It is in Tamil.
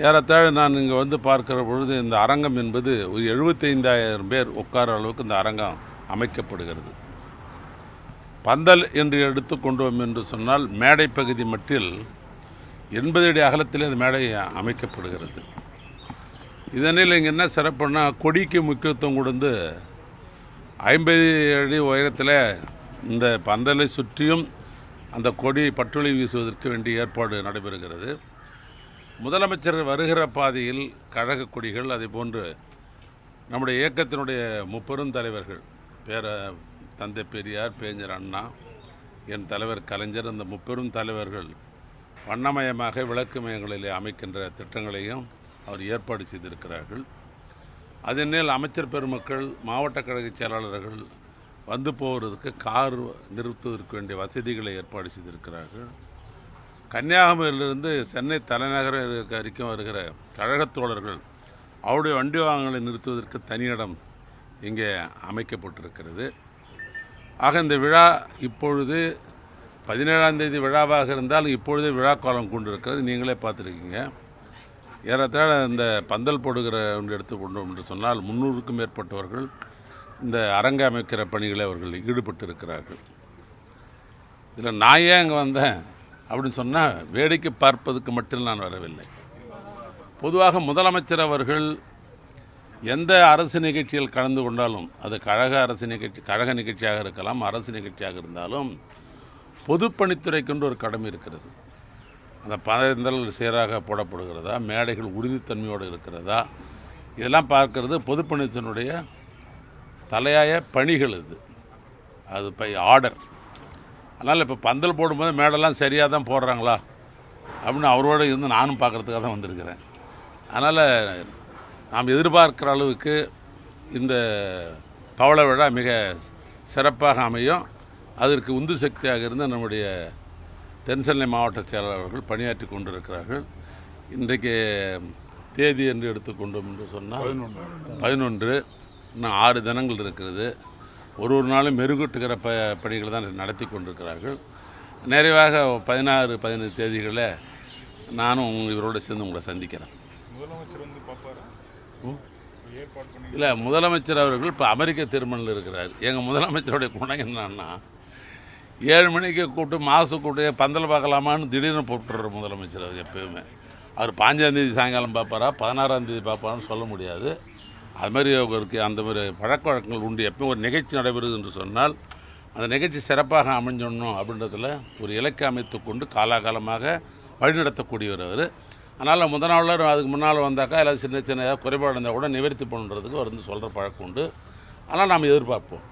ஏறத்தாழ நான் இங்கே வந்து பார்க்கிற பொழுது இந்த அரங்கம் என்பது ஒரு 75,000 பேர் உட்கார அளவுக்கு இந்த அரங்கம் அமைக்கப்படுகிறது. பந்தல் என்று எடுத்துக்கொண்டோம் என்று சொன்னால் மேடை பகுதி மட்டில் 80 அடி அகலத்திலே அந்த மேடை அமைக்கப்படுகிறது. இதனில் இங்கே என்ன சிறப்புன்னா கொடிக்கு முக்கியத்துவம் கொடுத்து 50 அடி உயரத்தில் இந்த பந்தலை சுற்றியும் அந்த கொடி பட்டுளி வீசுவதற்கு வேண்டிய ஏற்பாடு நடைபெறுகிறது. முதலமைச்சர் வருகிற பாதையில் கழக கொடிகள், அதே போன்று நம்முடைய இயக்கத்தினுடைய முப்பெரும் தலைவர்கள் தந்தை பெரியார், பேஞ்சர் அண்ணா, என் தலைவர் கலைஞர், அந்த முப்பெரும் தலைவர்கள் வண்ணமயமாக விளக்கு மையங்களிலே அமைக்கின்ற திட்டங்களையும் அவர் ஏற்பாடு செய்திருக்கிறார்கள். அதனால் அமைச்சர் பெருமக்கள், மாவட்ட கழக செயலாளர்கள் வந்து போகிறதுக்கு கார் நிறுத்துவதற்கு வேண்டிய வசதிகளை ஏற்பாடு செய்திருக்கிறார்கள். கன்னியாகுமரியிலிருந்து சென்னை தலைநகர வரைக்கும் வருகிற கழகத் தோழர்கள் அவருடைய வண்டி வாகனங்களை நிறுத்துவதற்கு தனியிடம் இங்கே அமைக்கப்பட்டிருக்கிறது. ஆக இந்த விழா இப்பொழுது 17ஆம் தேதி விழாவாக இருந்தால் இப்பொழுதே விழா காலம் கொண்டிருக்கிறது. நீங்களே பார்த்துருக்கீங்க. ஏறத்தாழ இந்த பந்தல் போடுகிற எடுத்துக்கொண்டோம் என்று சொன்னால் 300க்கும் மேற்பட்டவர்கள் இந்த அரங்க அமைக்கிற பணிகளை அவர்கள் ஈடுபட்டு இருக்கிறார்கள். இதில் நான் ஏன் அங்கே வந்தேன் அப்படின்னு சொன்னால், வேடிக்கை பார்ப்பதுக்கு மட்டும் நான் வரவில்லை. பொதுவாக முதலமைச்சர் அவர்கள் எந்த அரசு நிகழ்ச்சியில் கலந்து கொண்டாலும், அது கழக நிகழ்ச்சியாக இருக்கலாம், அரசு நிகழ்ச்சியாக இருந்தாலும் பொதுப்பணித்துறைக்கென்று ஒரு கடமை இருக்கிறது. அந்த பந்தல் சீராக போடப்படுகிறதா, மேடைகள் உறுதித்தன்மையோடு இருக்கிறதா, இதெல்லாம் பார்க்கறது பொதுப்பணித்தினுடைய தலையாய பணிகள். அது ஆர்டர். அதனால் இப்போ பந்தல் போடும்போது மேடெல்லாம் சரியாக தான் போடுறாங்களா அப்படின்னு அவரோடு இருந்து நானும் பார்க்குறதுக்காக தான் வந்திருக்கிறேன். அதனால் நாம் எதிர்பார்க்குற அளவுக்கு இந்த பவள விழா மிக சிறப்பாக அமையும். அதற்கு உந்து சக்தியாக இருந்து நம்முடைய தென்சென்னை மாவட்ட செயலாளர்கள் பணியாற்றி கொண்டிருக்கிறார்கள். இன்றைக்கு தேதி என்று எடுத்துக்கொண்டோம் என்று சொன்னால் 11, இன்னும் 6 தினங்கள் இருக்கிறது. ஒரு நாளும் மெருகூட்டுகிற பணிகள் தான் நடத்தி கொண்டிருக்கிறார்கள். நிறைவாக 16, 15 தேதிகளில் நானும் இவரோடு சேர்ந்து உங்களை சந்திக்கிறேன். இல்லை, முதலமைச்சர் அவர்கள் இப்போ அமெரிக்க திருமணில் இருக்கிறார். எங்கள் முதலமைச்சருடைய குணம் என்னன்னா, 7 மணிக்கு கூப்பிட்டு கூப்பிட்டு பந்தல் பார்க்கலாமான்னு திடீர்னு போட்டுடுற முதலமைச்சர். அவர் எப்போயுமே அவர் 5ஆம் தேதி சாயங்காலம் பார்ப்பாரா, 16ஆம் தேதி பார்ப்பாரான்னு சொல்ல முடியாது. அது மாதிரி அவருக்கு அந்த மாதிரி பழக்க வழக்கங்கள் உண்டு. எப்போ ஒரு நிகழ்ச்சி நடைபெறுது என்று சொன்னால் அந்த நிகழ்ச்சி சிறப்பாக அமைஞ்சிடணும் அப்படின்றதில் ஒரு இலக்கை அமைத்து கொண்டு காலாகாலமாக வழிநடத்தக்கூடியவர் அவர். அதனால் முதல் நாள் அதுக்கு முன்னால் வந்தாக்கா எல்லாம் சின்ன சின்ன குறைபாடு இருந்தால் கூட நிவர்த்தி பண்ணுறதுக்கு அவர் வந்து சொல்கிற பழக்கம் உண்டு. ஆனால் நாம் எதிர்பார்ப்போம்.